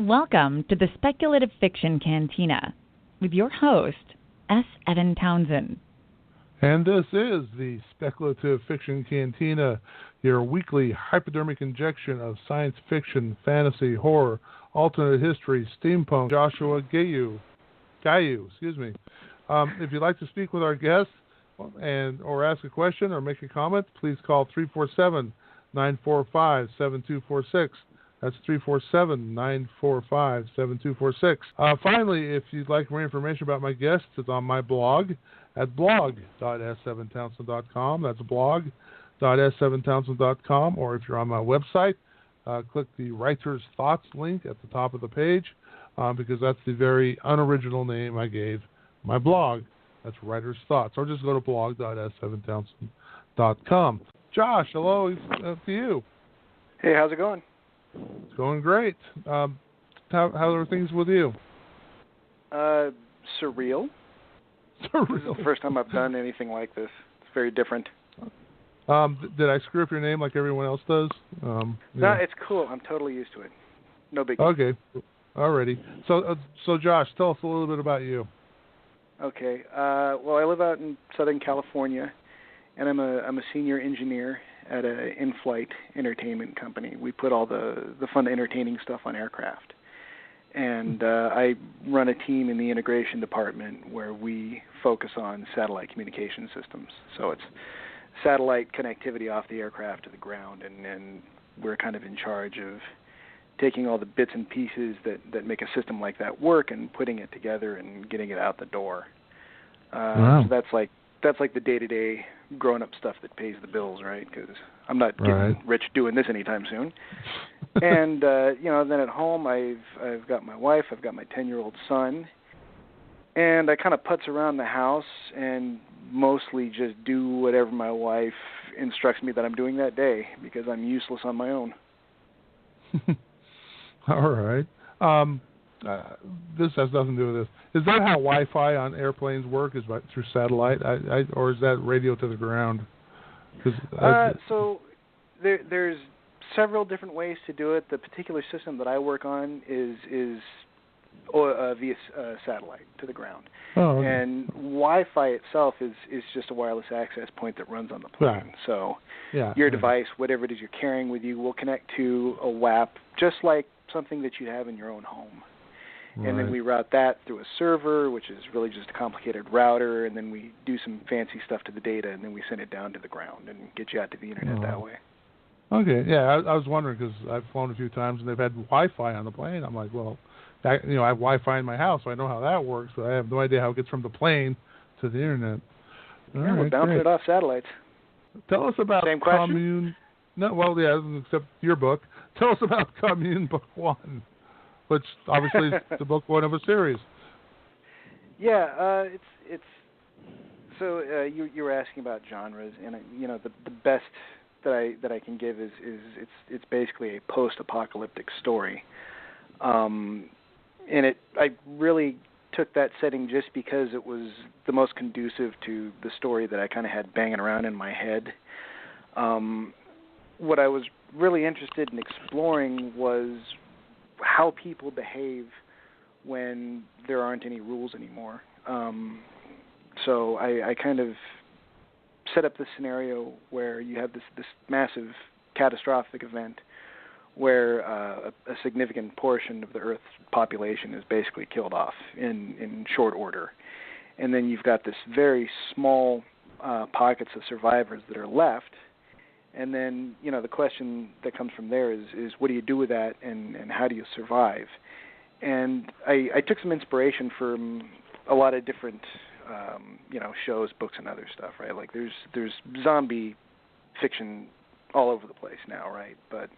Welcome to the Speculative Fiction Cantina with your host, S. Evan Townsend. And this is the Speculative Fiction Cantina, your weekly hypodermic injection of science fiction, fantasy, horror, alternate history, steampunk. Joshua Gayu, if you'd like to speak with our guests or ask a question or make a comment, please call 347-945-7246. That's 347-945-7246. Finally, if you'd like more information about my guests, it's on my blog at blog.s7townsend.com. That's blog.s7townsend.com. Or if you're on my website, click the Writer's Thoughts link at the top of the page, because that's the very unoriginal name I gave my blog. That's Writer's Thoughts. Or just go to blog.s7townsend.com. Josh, hello to you. Hey, how's it going? It's going great. How are things with you? Surreal. Surreal. This is the first time I've done anything like this. It's very different. Did I screw up your name like everyone else does? No, it's cool. I'm totally used to it. No big deal. Okay. Alrighty. So Josh, tell us a little bit about you. Okay. Well, I live out in Southern California, and I'm a senior engineer at an in-flight entertainment company. We put all the fun entertaining stuff on aircraft. And I run a team in the integration department where we focus on satellite communication systems. So it's satellite connectivity off the aircraft to the ground, and we're kind of in charge of taking all the bits and pieces that make a system like that work and putting it together and getting it out the door. Wow. So that's like the day-to-day grown-up stuff that pays the bills, right? Because I'm not getting rich doing this anytime soon. And then at home I've got my wife, I've got my 10-year-old son, and I kind of putz around the house and mostly just do whatever my wife instructs me that I'm doing that day, because I'm useless on my own. All right. This has nothing to do with this. Is that how Wi-Fi on airplanes work? Is through satellite, or is that radio to the ground? So there's several different ways to do it. The particular system that I work on is via satellite to the ground. Oh, okay. And Wi-Fi itself is just a wireless access point that runs on the plane. Right. So your device, whatever it is you're carrying with you, will connect to a WAP, just like something that you have in your own home. Right. And then we route that through a server, which is really just a complicated router, and then we do some fancy stuff to the data, and then we send it down to the ground and get you out to the internet that way. Okay, yeah, I was wondering, because I've flown a few times and they've had Wi-Fi on the plane. I'm like, well, I have Wi-Fi in my house, so I know how that works, but I have no idea how it gets from the plane to the internet. We're bouncing it off satellites. Tell us about Same question? Commune. No, well, yeah, except your book. Tell us about Commune Book One, which obviously is the book one of a series. Yeah, it's. So you were asking about genres, and the best that I can give is it's basically a post-apocalyptic story, and I really took that setting just because it was the most conducive to the story that I kind of had banging around in my head. What I was really interested in exploring was how people behave when there aren't any rules anymore. So I kind of set up this scenario where you have this massive catastrophic event where a significant portion of the Earth's population is basically killed off in short order. And then you've got this very small pockets of survivors that are left. And then, the question that comes from there is what do you do with that, and how do you survive? And I took some inspiration from a lot of different, shows, books, and other stuff, right? Like there's zombie fiction all over the place now, right? But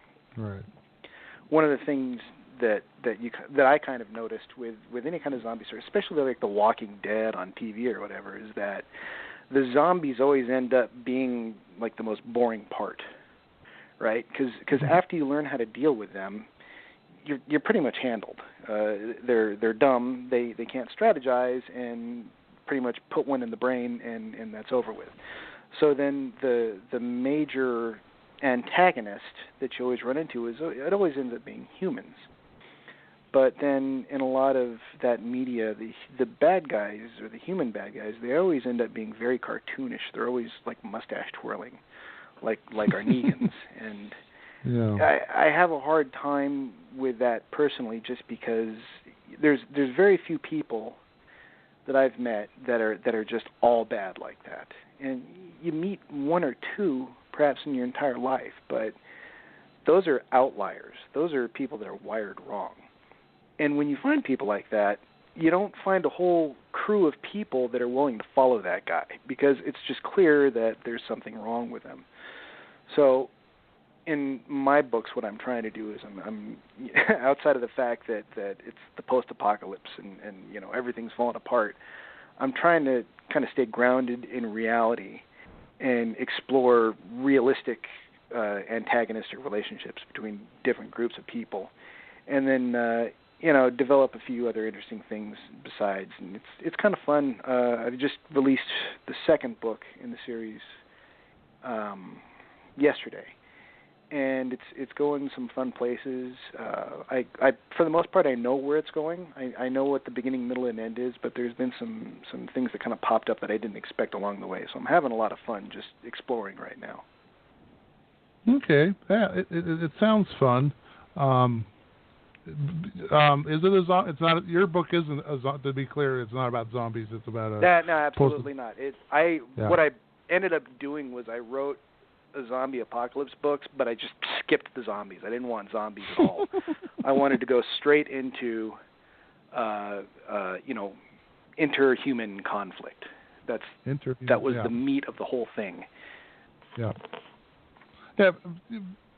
one of the things that I kind of noticed with any kind of zombie story, especially like The Walking Dead on TV or whatever, is that the zombies always end up being like the most boring part, right? Because after you learn how to deal with them, you're pretty much handled. They're dumb. They can't strategize, and pretty much put one in the brain, and that's over with. So then the major antagonist that you always run into it always ends up being humans. But then in a lot of that media, the bad guys, or the human bad guys, they always end up being very cartoonish. They're always like mustache twirling, like our Negans. And yeah. I have a hard time with that personally, just because there's very few people that I've met that are just all bad like that. And you meet one or two perhaps in your entire life, but those are outliers. Those are people that are wired wrong. And when you find people like that, you don't find a whole crew of people that are willing to follow that guy, because it's just clear that there's something wrong with them. So in my books, what I'm trying to do is I'm outside of the fact that it's the post-apocalypse and everything's falling apart, I'm trying to kind of stay grounded in reality and explore realistic antagonistic relationships between different groups of people, and then develop a few other interesting things besides. And it's kind of fun. I just released the second book in the series yesterday, and it's going some fun places. I for the most part, I know where it's going. I know what the beginning, middle, and end is, but there's been some things that kind of popped up that I didn't expect along the way. So I'm having a lot of fun just exploring right now. Okay, yeah, it sounds fun. Is it it's not, your book isn't, to be clear, it's not about zombies, it's about no, absolutely not. What I ended up doing was I wrote a zombie apocalypse books, but I just skipped the zombies. I didn't want zombies at all. I wanted to go straight into interhuman conflict. That was the meat of the whole thing. Yeah. Yeah,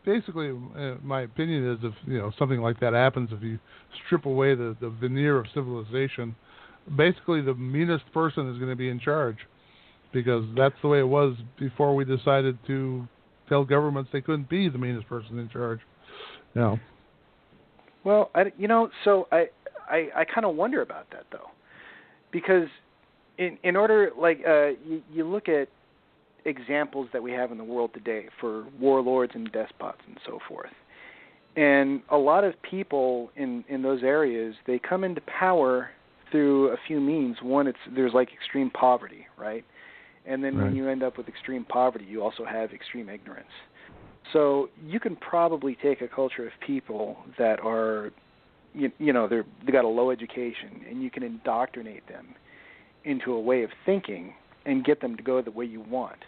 basically, my opinion is if something like that happens, if you strip away the veneer of civilization, basically the meanest person is going to be in charge, because that's the way it was before we decided to tell governments they couldn't be the meanest person in charge. Yeah. Well, I kind of wonder about that though, because in order, like you look at examples that we have in the world today for warlords and despots and so forth. And a lot of people in those areas, they come into power through a few means. One, there's like extreme poverty, right? And then when you end up with extreme poverty, you also have extreme ignorance. So you can probably take a culture of people that are, they got a low education, and you can indoctrinate them into a way of thinking and get them to go the way you want.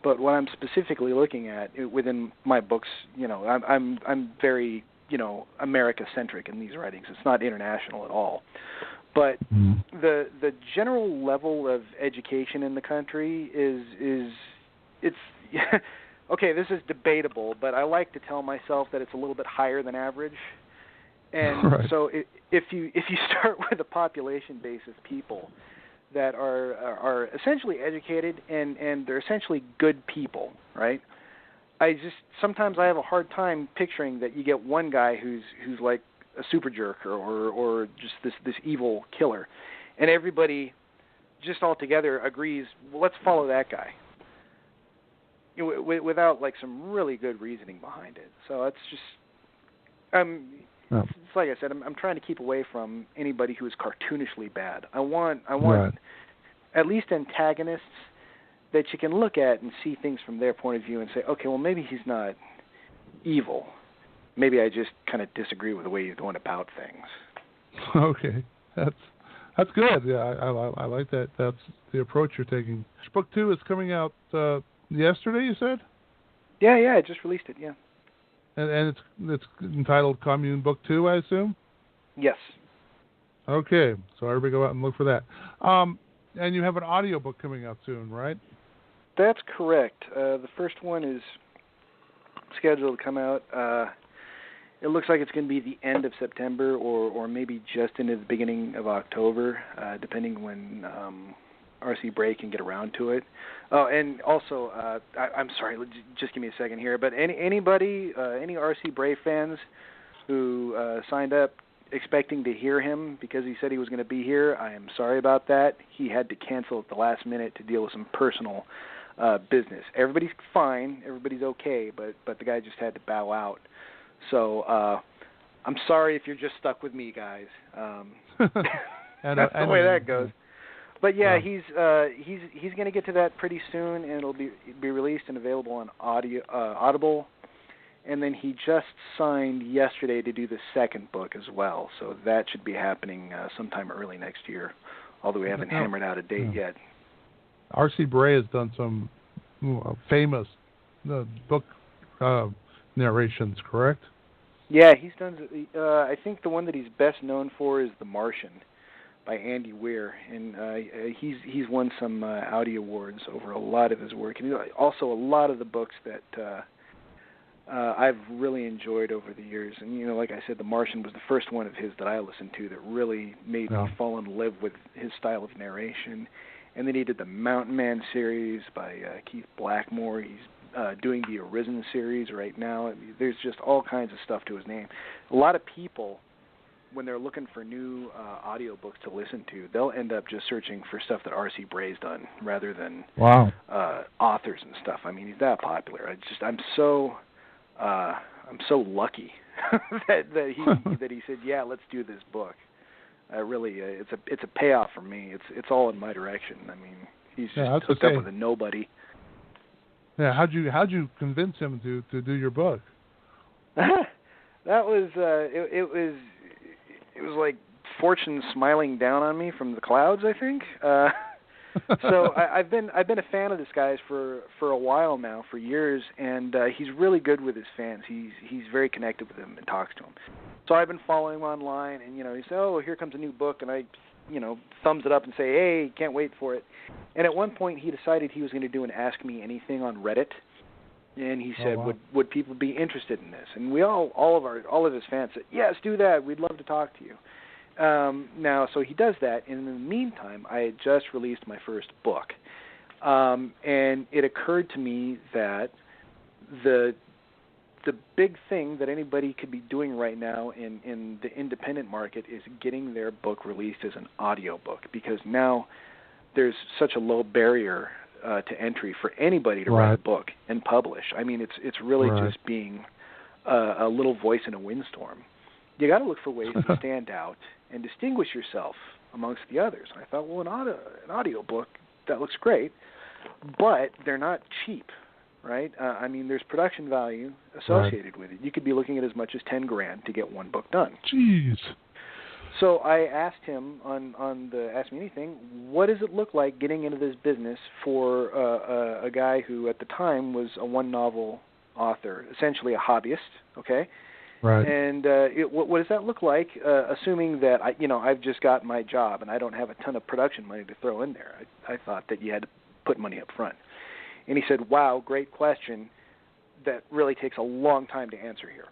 But what I'm specifically looking at within my books, I'm very, America-centric in these writings. It's not international at all. But the general level of education in the country it's okay, this is debatable, but I like to tell myself that it's a little bit higher than average. And so if you start with a population base of people that are essentially educated and they're essentially good people, right? Sometimes I have a hard time picturing that you get one guy who's like a super jerk or just this evil killer, and everybody just all together agrees, well, let's follow that guy, without like some really good reasoning behind it. So it's just it's like I said, I'm trying to keep away from anybody who is cartoonishly bad. I want at least antagonists that you can look at and see things from their point of view and say, okay, well, maybe he's not evil. Maybe I just kind of disagree with the way he's going about things. Okay, that's good. Yeah, I like that. That's the approach you're taking. Book 2 is coming out yesterday, you said? Yeah, I just released it. Yeah. And it's entitled Commune Book 2, I assume? Yes. Okay, so everybody go out and look for that. And you have an audiobook coming out soon, right? That's correct. The first one is scheduled to come out It looks like it's going to be the end of September or maybe just into the beginning of October, depending when R.C. Bray can get around to it. Oh, and also, I'm sorry, just give me a second here, but anybody, any R.C. Bray fans who signed up expecting to hear him because he said he was going to be here, I am sorry about that. He had to cancel at the last minute to deal with some personal business. Everybody's fine, everybody's okay, but the guy just had to bow out. So I'm sorry if you're just stuck with me, guys. That's the way that goes. But yeah, he's going to get to that pretty soon, and it'll be released and available on Audible. And then he just signed yesterday to do the second book as well, so that should be happening sometime early next year. Although we haven't hammered out a date yet. R.C. Bray has done some famous book narrations, correct? Yeah, he's done. I think the one that he's best known for is The Martian by Andy Weir, and he's won some Audi awards over a lot of his work, and also a lot of the books that I've really enjoyed over the years. And like I said, The Martian was the first one of his that I listened to that really made me fall in love with his style of narration. And then he did the Mountain Man series by Keith Blackmore. He's doing the Arisen series right now. There's just all kinds of stuff to his name. A lot of people, when they're looking for new audiobooks to listen to, they'll end up just searching for stuff that R.C. Bray's done rather than authors and stuff. I mean, he's that popular. I'm so lucky that he said, yeah, let's do this book. Really, it's a payoff for me. It's all in my direction. I mean, he's just hooked up with a nobody. Yeah, how'd you convince him to do your book? That was it was like fortune smiling down on me from the clouds, I think. So I've been a fan of this guy's for a while now, for years, and he's really good with his fans. He's very connected with them and talks to them. So I've been following him online, and he says, "Oh, here comes a new book," and I, thumbs it up and say, "Hey, can't wait for it." And at one point, he decided he was going to do an Ask Me Anything on Reddit, and he said, "Would people be interested in this?" And we all of his fans said, "Yes, do that. We'd love to talk to you." Now, so he does that, and in the meantime, I had just released my first book, and it occurred to me that the big thing that anybody could be doing right now in the independent market is getting their book released as an audiobook, because now there's such a low barrier to entry for anybody to write a book and publish. I mean, it's really just being a little voice in a windstorm. You got to look for ways to stand out and distinguish yourself amongst the others. And I thought, well, an audiobook, that looks great, but they're not cheap, right? I mean, there's production value associated with it. You could be looking at as much as $10,000 to get one book done. Jeez. So I asked him on the Ask Me Anything, what does it look like getting into this business for a guy who at the time was a one-novel author, essentially a hobbyist, okay? Right. And what does that look like, assuming that I've just got my job and I don't have a ton of production money to throw in there? I thought that you had to put money up front. And he said, "Wow, great question. That really takes a long time to answer here."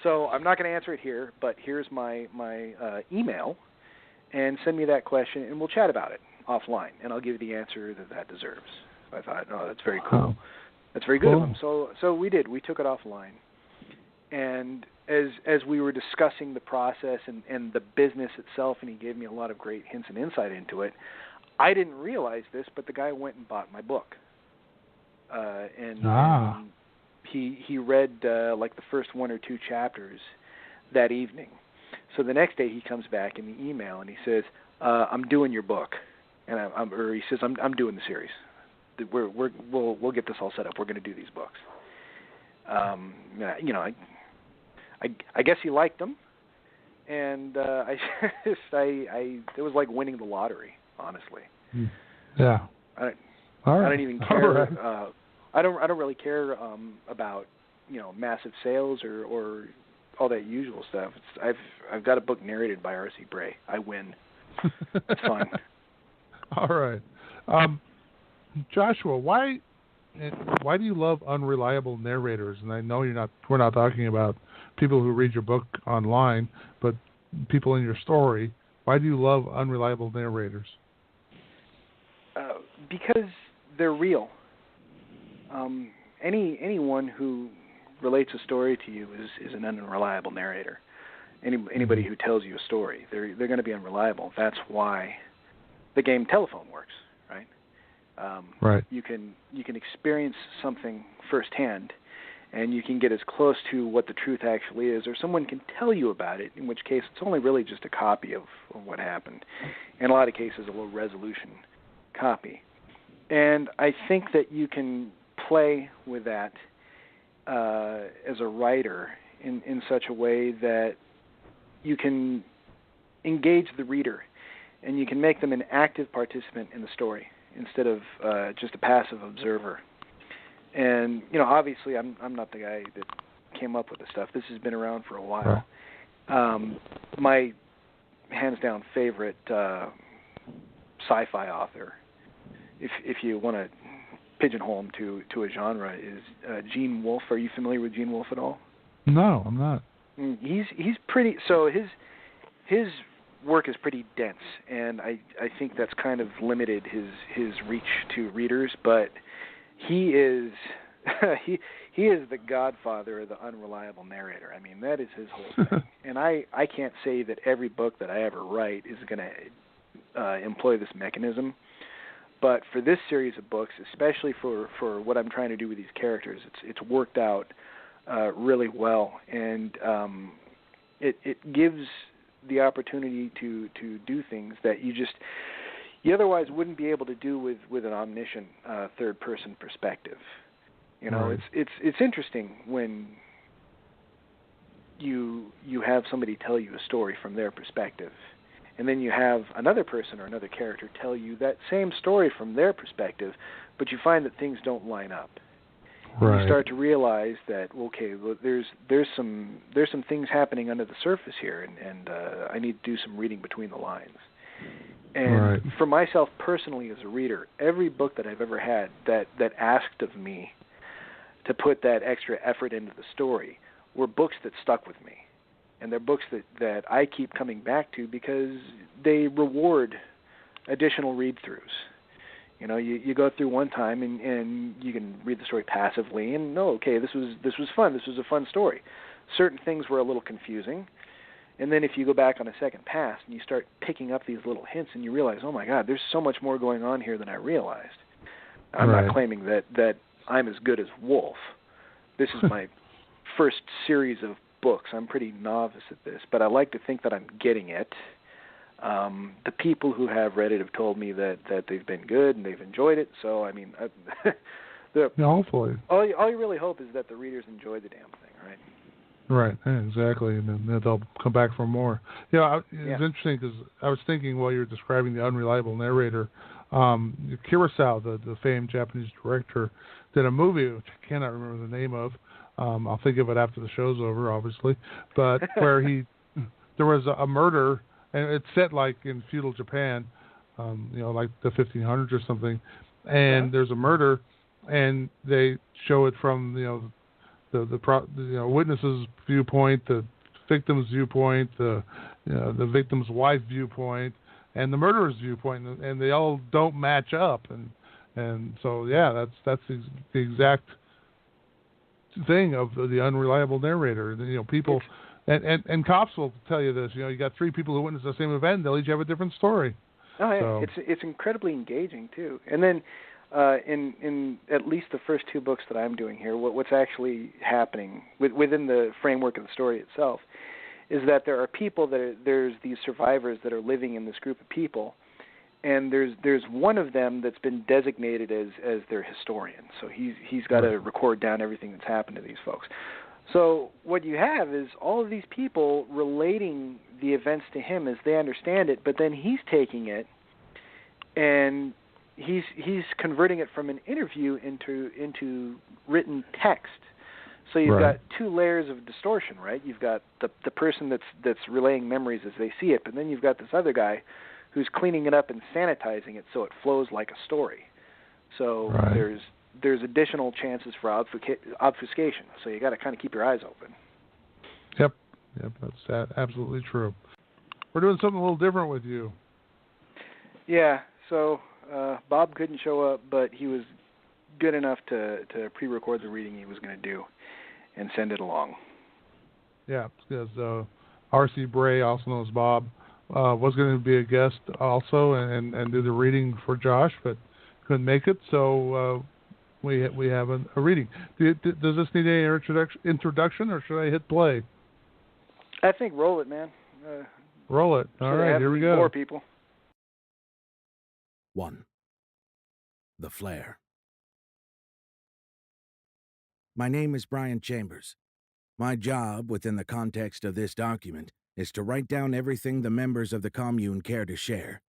So I'm not going to answer it here, but here's my email, and send me that question, and we'll chat about it offline, and I'll give you the answer that deserves. I thought, oh, that's very cool. That's very good of him. So we did. We took it offline. And as we were discussing the process and the business itself, and he gave me a lot of great hints and insight into it, I didn't realize this, but the guy went and bought my book. And he read like the first one or two chapters that evening. So the next day he comes back in the email and he says, "I'm doing your book," and he says, "I'm doing the series. We'll get this all set up. We're going to do these books." I guess he liked them, and it was like winning the lottery, honestly. Yeah. I don't even care. I don't really care about massive sales or all that usual stuff. I've got a book narrated by R.C. Bray. I win. It's fun. All right, Joshua. Why why do you love unreliable narrators? And I know we're not talking about people who read your book online, but people in your story. Why do you love unreliable narrators? Because they're real. Anyone who relates a story to you is an unreliable narrator. Anybody who tells you a story, they're going to be unreliable. That's why the game telephone works, right? Right. You can experience something firsthand, and you can get as close to what the truth actually is, or someone can tell you about it, in which case it's only really just a copy of what happened. In a lot of cases, a low resolution copy. And I think that you can play with that as a writer in such a way that you can engage the reader, and you can make them an active participant in the story instead of just a passive observer. And obviously, I'm not the guy that came up with this stuff. This has been around for a while. Right. My hands down favorite sci-fi author, if you want to pigeonhole him to a genre, is Gene Wolfe. Are you familiar with Gene Wolfe at all? No, I'm not. He's pretty. So his work is pretty dense, and I think that's kind of limited his reach to readers. But he is he is the godfather of the unreliable narrator. I mean, that is his whole thing. And I can't say that every book that I ever write is going to employ this mechanism. But for this series of books, especially for what I'm trying to do with these characters, it's worked out really well, and it gives the opportunity to do things that you otherwise wouldn't be able to do with an omniscient third person perspective. Right. It's interesting when you have somebody tell you a story from their perspective, and then you have another person or another character tell you that same story from their perspective, but you find that things don't line up. Right. You start to realize that, okay, well, there's some things happening under the surface here, and I need to do some reading between the lines. And right. For myself personally as a reader, every book that I've ever had that asked of me to put that extra effort into the story were books that stuck with me. And they're books that I keep coming back to because they reward additional read-throughs. You go through one time and you can read the story passively and okay, this was fun. This was a fun story. Certain things were a little confusing. And then if you go back on a second pass and you start picking up these little hints and you realize, oh my God, there's so much more going on here than I realized. I'm right. not claiming that I'm as good as Wolf. This is my first series of books. I'm pretty novice at this, but I like to think that I'm getting it. The people who have read it have told me that they've been good and they've enjoyed it. So, I mean, hopefully. All you really hope is that the readers enjoy the damn thing, right? Right, exactly, and then they'll come back for more. It's interesting because I was thinking while you were describing the unreliable narrator, Kurosawa, the famed Japanese director, did a movie which I cannot remember the name of. I'll think of it after the show's over, obviously, but where there was a murder, and it's set like in feudal Japan, like the 1500s or something, and there's a murder, and they show it from the witness's viewpoint, the victim's viewpoint, the victim's wife viewpoint, and the murderer's viewpoint, and they all don't match up, and so that's the exact thing of the unreliable narrator. People, and cops will tell you this. You got three people who witness the same event; they'll each have a different story. Oh yeah, so. It's incredibly engaging too. And then in at least the first two books that I'm doing here, what's actually happening within the framework of the story itself is that there are people there's these survivors that are living in this group of people, and there's one of them that's been designated as their historian. So he's got to record down everything that's happened to these folks. So what you have is all of these people relating the events to him as they understand it, but then he's taking it and he's converting it from an interview into written text. So you've got two layers of distortion, right? You've got the person that's relaying memories as they see it, but then you've got this other guy who's cleaning it up and sanitizing it so it flows like a story. So there's additional chances for obfuscation. So you got to kind of keep your eyes open. Yep, that's absolutely true. We're doing something a little different with you. Yeah, so Bob couldn't show up, but he was good enough to pre-record the reading he was going to do and send it along. Yeah, because R.C. Bray, also known as Bob, was going to be a guest also and do the reading for Josh, but couldn't make it, so we have a reading. Does this need any introduction, or should I hit play? I think roll it, man. Roll it. All right, here we go. More people. 1. The Flare. My name is Brian Chambers. My job, within the context of this document, is to write down everything the members of the commune care to share.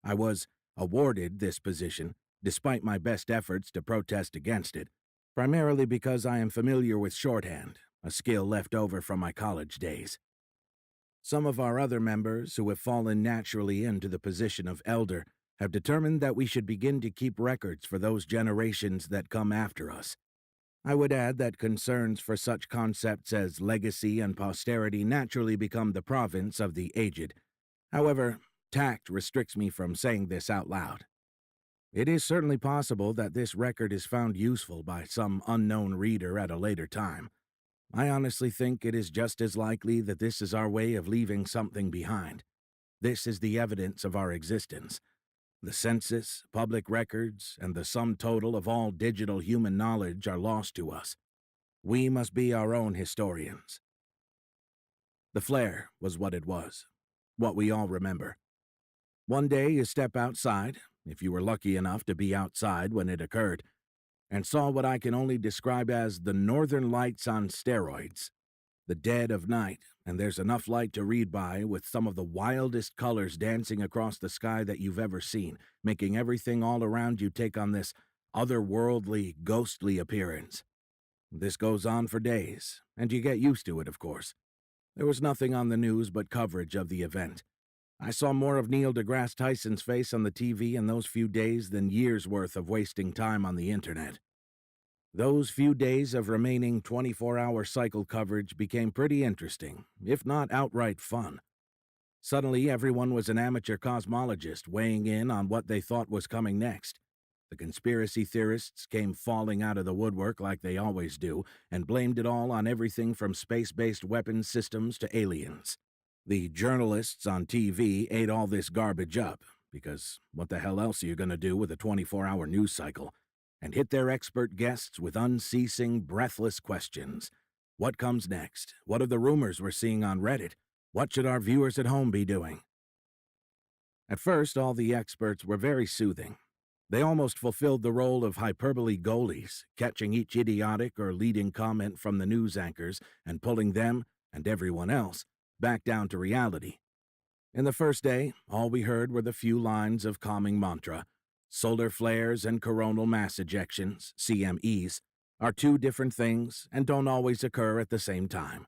I was awarded this position, despite my best efforts to protest against it, primarily because I am familiar with shorthand, a skill left over from my college days. Some of our other members, who have fallen naturally into the position of elder, have determined that we should begin to keep records for those generations that come after us. I would add that concerns for such concepts as legacy and posterity naturally become the province of the aged. However, tact restricts me from saying this out loud. It is certainly possible that this record is found useful by some unknown reader at a later time. I honestly think it is just as likely that this is our way of leaving something behind. This is the evidence of our existence. The census, public records, and the sum total of all digital human knowledge are lost to us. We must be our own historians. The flare was what it was, what we all remember. One day you step outside, if you were lucky enough to be outside when it occurred, and saw what I can only describe as the northern lights on steroids. The dead of night, and there's enough light to read by, with some of the wildest colors dancing across the sky that you've ever seen, making everything all around you take on this otherworldly, ghostly appearance. This goes on for days, and you get used to it, of course. There was nothing on the news but coverage of the event. I saw more of Neil deGrasse Tyson's face on the TV in those few days than years' worth of wasting time on the internet. Those few days of remaining 24-hour cycle coverage became pretty interesting, if not outright fun. Suddenly, everyone was an amateur cosmologist weighing in on what they thought was coming next. The conspiracy theorists came falling out of the woodwork like they always do, and blamed it all on everything from space-based weapons systems to aliens. The journalists on TV ate all this garbage up, because what the hell else are you going to do with a 24-hour news cycle? And hit their expert guests with unceasing, breathless questions. What comes next? What are the rumors we're seeing on Reddit? What should our viewers at home be doing? At first, all the experts were very soothing. They almost fulfilled the role of hyperbole goalies, catching each idiotic or leading comment from the news anchors and pulling them, and everyone else, back down to reality. In the first day, all we heard were the few lines of calming mantra. Solar flares and coronal mass ejections, CMEs, are two different things and don't always occur at the same time.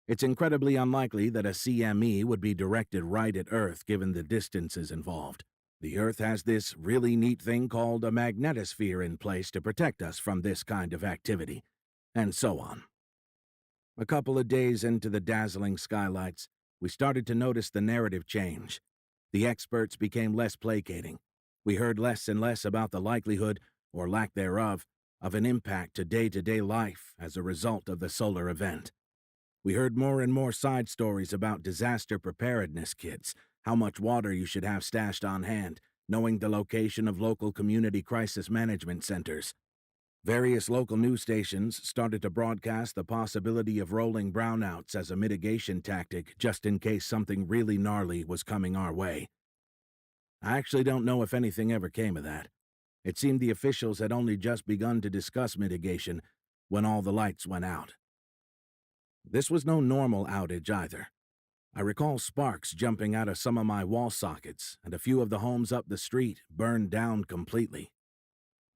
It's incredibly unlikely that a CME would be directed right at Earth given the distances involved. The Earth has this really neat thing called a magnetosphere in place to protect us from this kind of activity, and so on. A couple of days into the dazzling skylights, we started to notice the narrative change. The experts became less placating. We heard less and less about the likelihood, or lack thereof, of an impact to day-to-day life as a result of the solar event. We heard more and more side stories about disaster preparedness kits, how much water you should have stashed on hand, knowing the location of local community crisis management centers. Various local news stations started to broadcast the possibility of rolling brownouts as a mitigation tactic just in case something really gnarly was coming our way. I actually don't know if anything ever came of that. It seemed the officials had only just begun to discuss mitigation when all the lights went out. This was no normal outage either. I recall sparks jumping out of some of my wall sockets, and a few of the homes up the street burned down completely.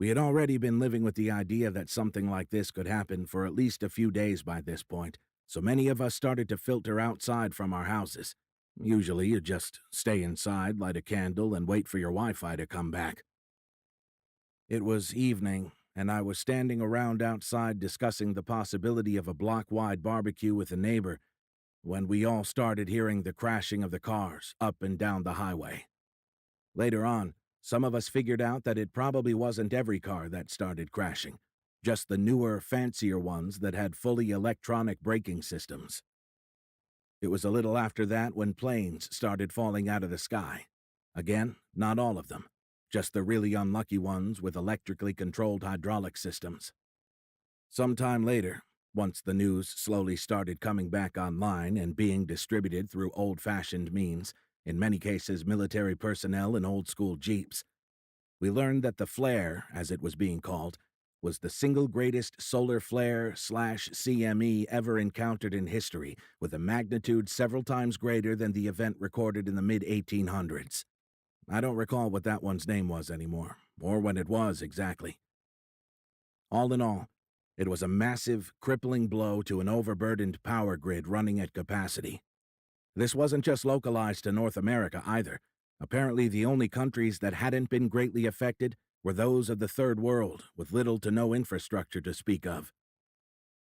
We had already been living with the idea that something like this could happen for at least a few days by this point, so many of us started to filter outside from our houses. Usually you just stay inside, light a candle, and wait for your Wi-Fi to come back. It was evening, and I was standing around outside discussing the possibility of a block-wide barbecue with a neighbor when we all started hearing the crashing of the cars up and down the highway. Later on, some of us figured out that it probably wasn't every car that started crashing, just the newer, fancier ones that had fully electronic braking systems. It was a little after that when planes started falling out of the sky. Again, not all of them, just the really unlucky ones with electrically controlled hydraulic systems. Sometime later, once the news slowly started coming back online and being distributed through old-fashioned means, in many cases military personnel in old-school jeeps, we learned that the flare, as it was being called, was the single greatest solar flare/CME ever encountered in history, with a magnitude several times greater than the event recorded in the mid-1800s. I don't recall what that one's name was anymore, or when it was exactly. All in all, it was a massive, crippling blow to an overburdened power grid running at capacity. This wasn't just localized to North America either. Apparently, the only countries that hadn't been greatly affected were those of the Third World, with little to no infrastructure to speak of.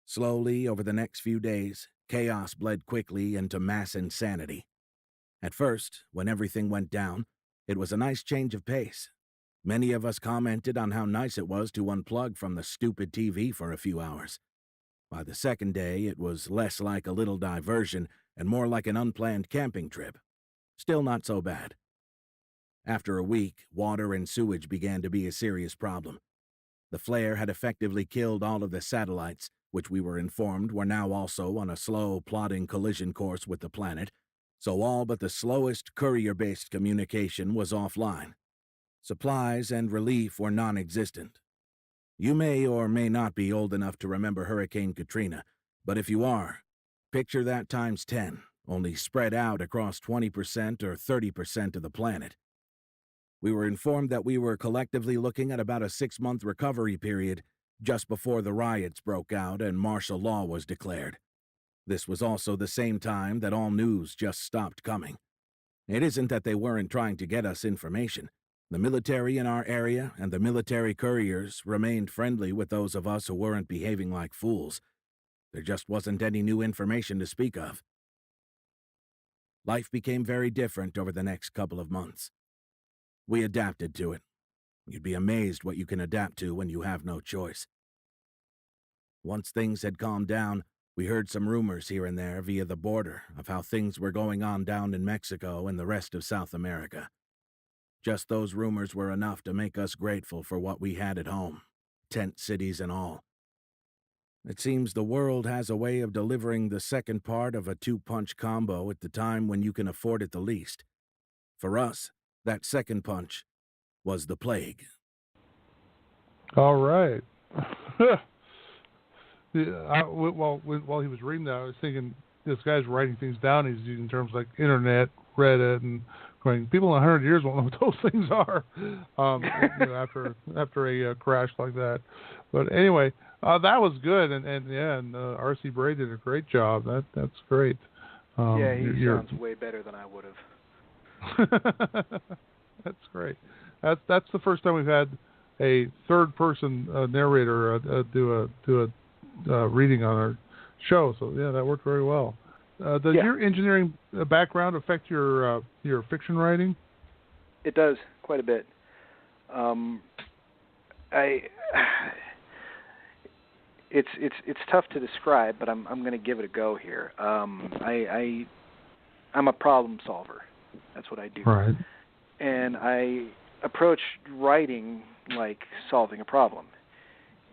Slowly, over the next few days, chaos bled quickly into mass insanity. At first, when everything went down, it was a nice change of pace. Many of us commented on how nice it was to unplug from the stupid TV for a few hours. By the second day, it was less like a little diversion and more like an unplanned camping trip. Still not so bad. After a week, water and sewage began to be a serious problem. The flare had effectively killed all of the satellites, which we were informed were now also on a slow, plodding collision course with the planet, so all but the slowest courier-based communication was offline. Supplies and relief were non-existent. You may or may not be old enough to remember Hurricane Katrina, but if you are, picture that times 10, only spread out across 20% or 30% of the planet. We were informed that we were collectively looking at about a 6-month recovery period just before the riots broke out and martial law was declared. This was also the same time that all news just stopped coming. It isn't that they weren't trying to get us information. The military in our area and the military couriers remained friendly with those of us who weren't behaving like fools. There just wasn't any new information to speak of. Life became very different over the next couple of months. We adapted to it. You'd be amazed what you can adapt to when you have no choice. Once things had calmed down, we heard some rumors here and there via the border of how things were going on down in Mexico and the rest of South America. Just those rumors were enough to make us grateful for what we had at home, tent cities and all. It seems the world has a way of delivering the second part of a 2-punch combo at the time when you can afford it the least. For us, that second punch was the plague. All right. While he was reading that, I was thinking this guy's writing things down. He's using terms like internet, Reddit, and going, people in 100 years won't know what those things are after a crash like that. But anyway, that was good, and R.C. Bray did a great job. That's great. He sounds way better than I would have. That's great. That's the first time we've had a third-person narrator do a reading on our show. So yeah, that worked very well. Does your engineering background affect your fiction writing? It does quite a bit. It's tough to describe, but I'm going to give it a go here. I'm a problem solver. That's what I do. Right. And I approach writing like solving a problem,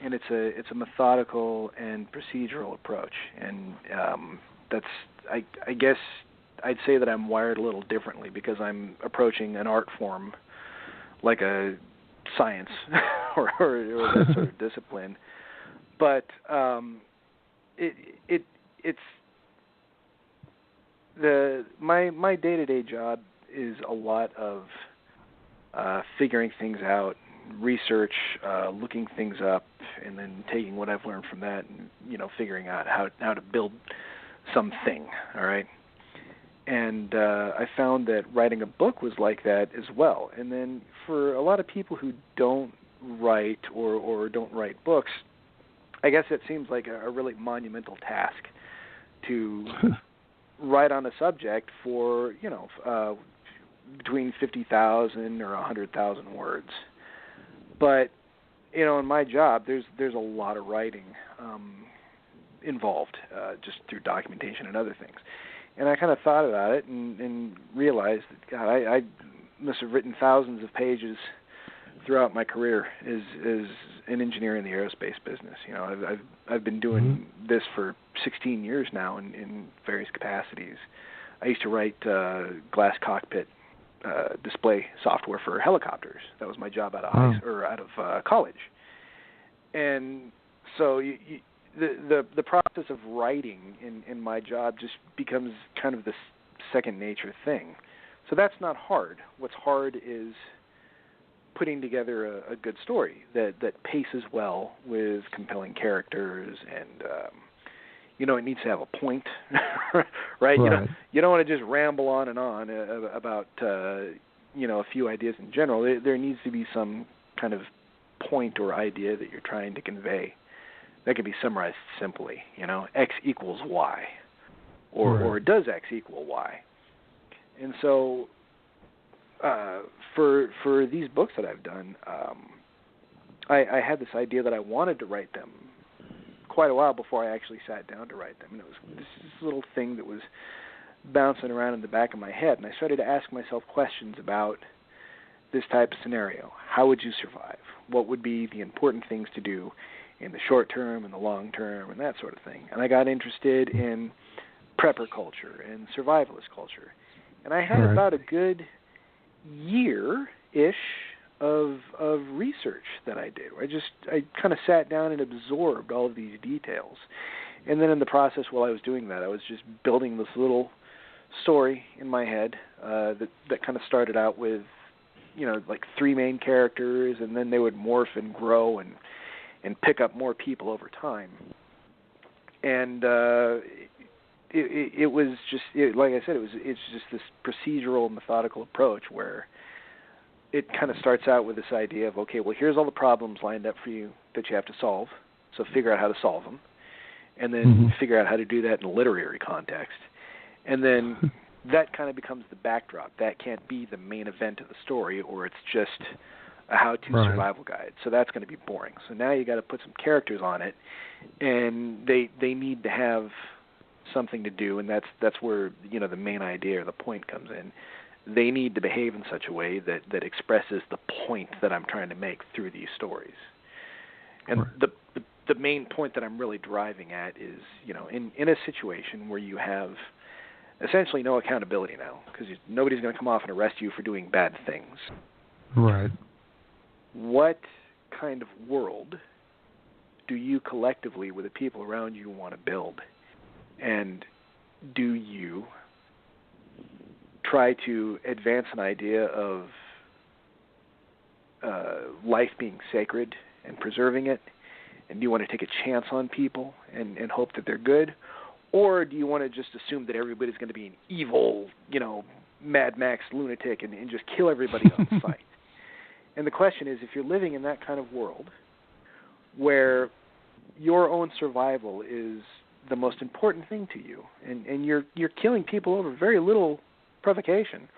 and it's a methodical and procedural approach. And that's I guess I'd say that I'm wired a little differently because I'm approaching an art form like a science or that sort of discipline. But it's my day-to-day job is a lot of figuring things out, research, looking things up, and then taking what I've learned from that and figuring out how to build something. All right. And I found that writing a book was like that as well. And then for a lot of people who don't write or don't write books, I guess it seems like a really monumental task to write on a subject for, between 50,000 or 100,000 words. But, in my job, there's a lot of writing involved, just through documentation and other things. And I kind of thought about it and realized that, God, I must have written thousands of pages throughout my career as an engineer in the aerospace business. I've been doing this for 16 years now in various capacities. I used to write glass cockpit display software for helicopters. That was my job out of college. And so the process of writing in my job just becomes kind of this second nature thing. So that's not hard. What's hard is putting together a good story that paces well with compelling characters, and it needs to have a point, right? You don't want to just ramble on and on about a few ideas in general. There needs to be some kind of point or idea that you're trying to convey that can be summarized simply. X equals Y, or does X equal Y? And so for these books that I've done, I had this idea that I wanted to write them quite a while before I actually sat down to write them. And it was this little thing that was bouncing around in the back of my head. And I started to ask myself questions about this type of scenario. How would you survive? What would be the important things to do in the short term and the long term and that sort of thing? And I got interested in prepper culture and survivalist culture. And I had about a good year-ish of research that I did. I kind of sat down and absorbed all of these details. And then in the process while I was doing that, I was just building this little story in my head that kind of started out with, like 3 main characters, and then they would morph and grow and pick up more people over time. And it was just, like I said, it's just this procedural, methodical approach where it kind of starts out with this idea of, okay, well, here's all the problems lined up for you that you have to solve, so figure out how to solve them, and then figure out how to do that in a literary context. And then that kind of becomes the backdrop. That can't be the main event of the story, or it's just a how-to survival guide. So that's going to be boring. So now you got to put some characters on it, and they need to have something to do, and that's where the main idea or the point comes in. They need to behave in such a way that expresses the point that I'm trying to make through these stories. And the main point that I'm really driving at is, in a situation where you have essentially no accountability now, because nobody's going to come off and arrest you for doing bad things. Right. What kind of world do you collectively, with the people around you, want to build? And do you try to advance an idea of life being sacred and preserving it? And do you want to take a chance on people and hope that they're good? Or do you want to just assume that everybody's going to be an evil, Mad Max lunatic and just kill everybody on sight? And the question is, if you're living in that kind of world where your own survival is the most important thing to you, and you're killing people over very little provocation,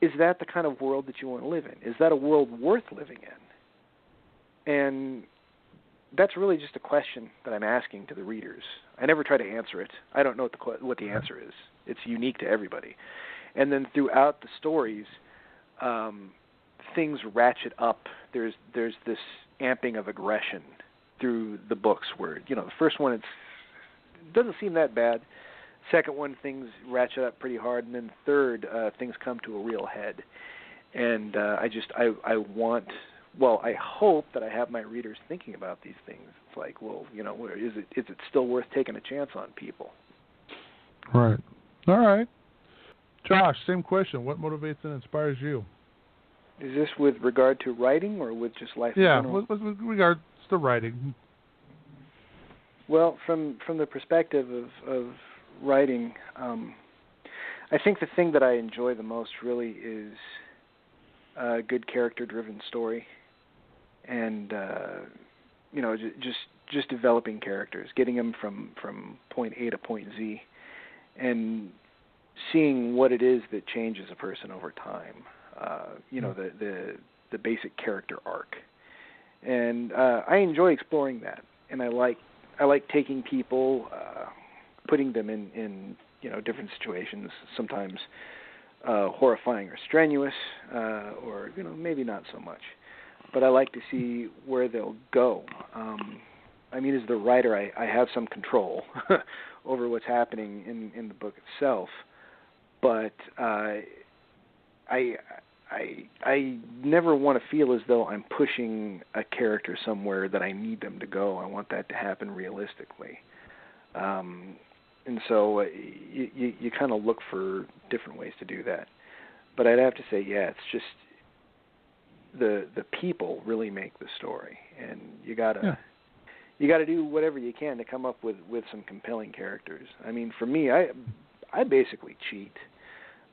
is that the kind of world that you want to live in? Is that a world worth living in? And that's really just a question that I'm asking to the readers. I never try to answer it. I don't know what the answer is. It's unique to everybody. And then throughout the stories, things ratchet up. There's this amping of aggression through the books where, the first one it doesn't seem that bad. Second one, things ratchet up pretty hard. And then third, things come to a real head. And I hope that I have my readers thinking about these things. It's like, well, is it still worth taking a chance on people? Right. All right. Josh, same question. What motivates and inspires you? Is this with regard to writing or with just life in general? With regards to writing. Well, from the perspective of writing, I think the thing that I enjoy the most really is a good character-driven story. and just developing characters, getting them from point A to point Z, and seeing what it is that changes a person over time. The basic character arc, and I enjoy exploring that. And I like taking people, putting them in different situations, sometimes horrifying or strenuous, or maybe not so much. But I like to see where they'll go. As the writer, I have some control over what's happening in the book itself, but I never want to feel as though I'm pushing a character somewhere that I need them to go. I want that to happen realistically. And so you kind of look for different ways to do that. But I'd have to say, it's just the people really make the story, and you gotta do whatever you can to come up with some compelling characters. For me, I basically cheat.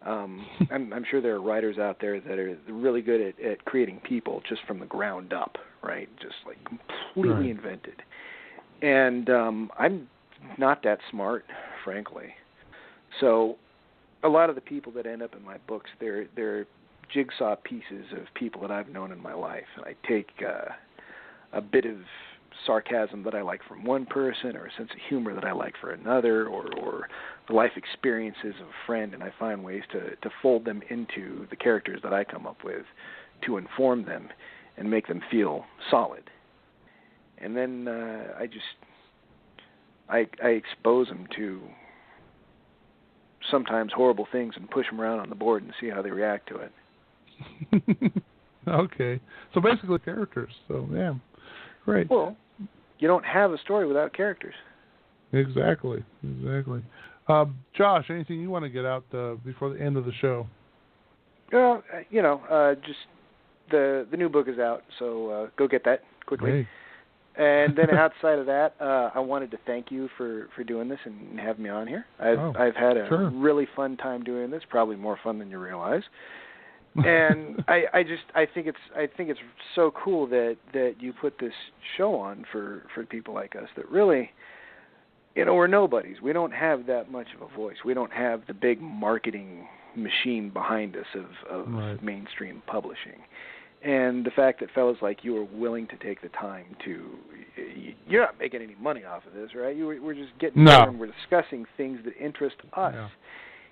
I'm sure there are writers out there that are really good at creating people just from the ground up, right? Just like completely invented. And I'm not that smart, frankly. So a lot of the people that end up in my books, they're jigsaw pieces of people that I've known in my life. And I take a bit of sarcasm that I like from one person, or a sense of humor that I like for another, or the life experiences of a friend, and I find ways to fold them into the characters that I come up with to inform them and make them feel solid. And then I expose them to sometimes horrible things and push them around on the board and see how they react to it. Okay. So basically characters. So, yeah. Great. Well, you don't have a story without characters. Exactly. Josh, anything you want to get out before the end of the show? Well, just the new book is out, so go get that quickly. Great. And then outside of that, I wanted to thank you for doing this and having me on here. I've had a really fun time doing this, probably more fun than you realize. And I think it's so cool that you put this show on for people like us that really, we're nobodies. We don't have that much of a voice. We don't have the big marketing machine behind us of mainstream publishing. And the fact that fellows like you are willing to take the time you're not making any money off of this, right? We're just getting together and we're discussing things that interest us. Yeah.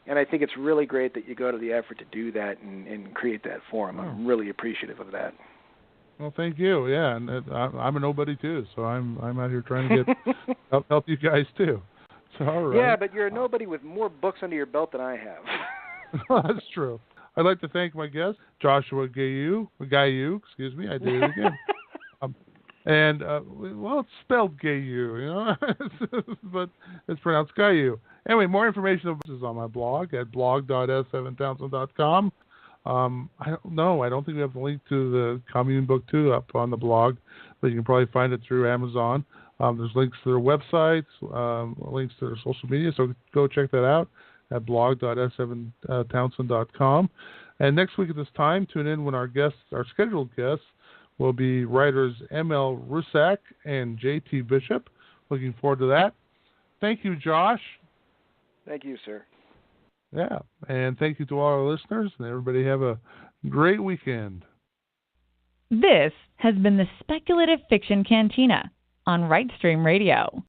And I think it's really great that you go to the effort to do that and create that forum. I'm really appreciative of that. Well, thank you. Yeah, and I'm a nobody too, so I'm out here trying to get help you guys too. So all right. Yeah, but you're a nobody with more books under your belt than I have. That's true. I'd like to thank my guest, Joshua Gayu. Excuse me, I did it again. It's spelled Gayu, but it's pronounced Gayu. Anyway, more information is on my blog at blog.s7townsend.com. I don't think we have the link to the Commune Book 2 up on the blog, but you can probably find it through Amazon. There's links to their websites, links to their social media, so go check that out at blog.s7townsend.com. And next week at this time, tune in when our scheduled guests will be writers M.L. Rusak and J.T. Bishop. Looking forward to that. Thank you, Josh. Thank you, sir. Yeah, and thank you to all our listeners, and everybody have a great weekend. This has been the Speculative Fiction Cantina on Rightstream Radio.